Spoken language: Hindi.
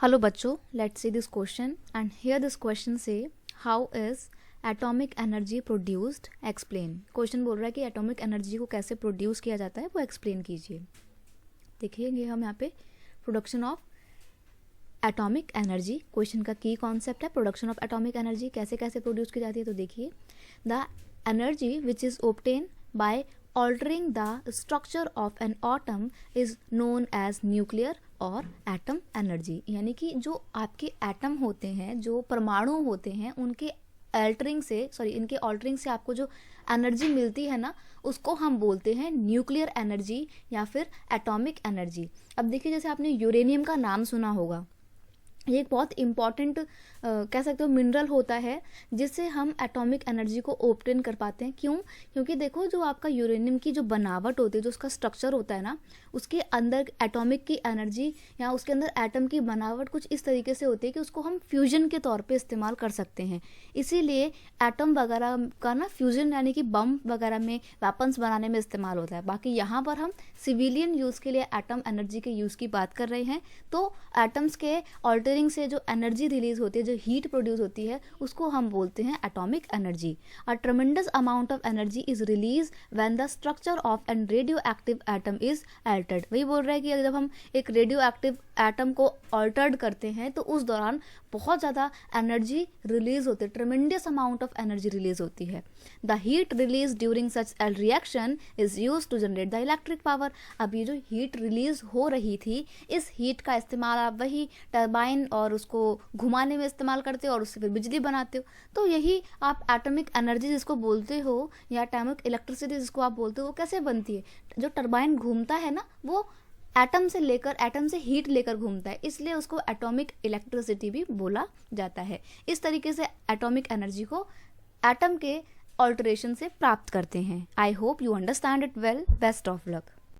Hello बच्चों, let's see this question and here this question say how is atomic energy produced? Explain. Question बोल रहा है कि एटॉमिक एनर्जी को कैसे प्रोड्यूस किया जाता है वो एक्सप्लेन कीजिए। देखिए हम यहाँ पे production of atomic energy, question का की कॉन्सेप्ट है प्रोडक्शन ऑफ एटॉमिक एनर्जी, कैसे कैसे प्रोड्यूस की जाती है। तो देखिए the energy which is obtain bye altering the structure of an atom is known as nuclear और एटम एनर्जी। यानी कि जो आपके एटम होते हैं, जो परमाणु होते हैं, उनके इनके ऑल्टरिंग से आपको जो एनर्जी मिलती है ना, उसको हम बोलते हैं न्यूक्लियर एनर्जी या फिर एटॉमिक एनर्जी। अब देखिए जैसे आपने यूरेनियम का नाम सुना होगा, ये एक बहुत इम्पॉर्टेंट कह सकते हो मिनरल होता है जिससे हम एटॉमिक एनर्जी को ऑब्टेन कर पाते हैं। क्यों? क्योंकि देखो जो आपका यूरेनियम की जो बनावट होती है, जो उसका स्ट्रक्चर होता है ना, उसके अंदर एटॉमिक की एनर्जी या उसके अंदर एटम की बनावट कुछ इस तरीके से होती है कि उसको हम फ्यूजन के तौर पे इस्तेमाल कर सकते हैं। इसीलिए एटम वगैरह का ना फ्यूजन यानी कि बम वगैरह में, वेपन्स बनाने में इस्तेमाल होता है। बाकी यहाँ पर हम सिविलियन यूज़ के लिए एटम एनर्जी के यूज़ की बात कर रहे हैं। तो एटम्स के ऑल्टरिंग से जो एनर्जी रिलीज होती है, जो हीट प्रोड्यूस होती है, उसको हम बोलते हैं atomic energy. A tremendous amount of energy is release when the structure of an radio active atom is altered. वही बोल रहा है कि जब हम एक रेडियो एक्टिव एटम को अल्टर्ड करते हैं तो उस दौरान बहुत ज़्यादा एनर्जी रिलीज होती है, tremendous amount of energy release होती है। The heat release during such a reaction is use to generate the electric power. अब ये जो हीट रिलीज हो रही थी, इस हीट का इस्तेमाल आप वही टरबाइन और उसको घुमाने में इस्तेमाल करते हो और उससे फिर बिजली बनाते हो। तो यही आप एटॉमिक एनर्जी जिसको बोलते हो या एटॉमिक इलेक्ट्रिसिटी जिसको आप बोलते हो, वो कैसे बनती है? जो टरबाइन घूमता है ना, वो एटम से हीट लेकर घूमता है, इसलिए उसको एटॉमिक इलेक्ट्रिसिटी भी बोला जाता है। इस तरीके से एटॉमिक एनर्जी को एटम के ऑल्टरेशन से प्राप्त करते हैं। I hope you understand it well. Best of luck.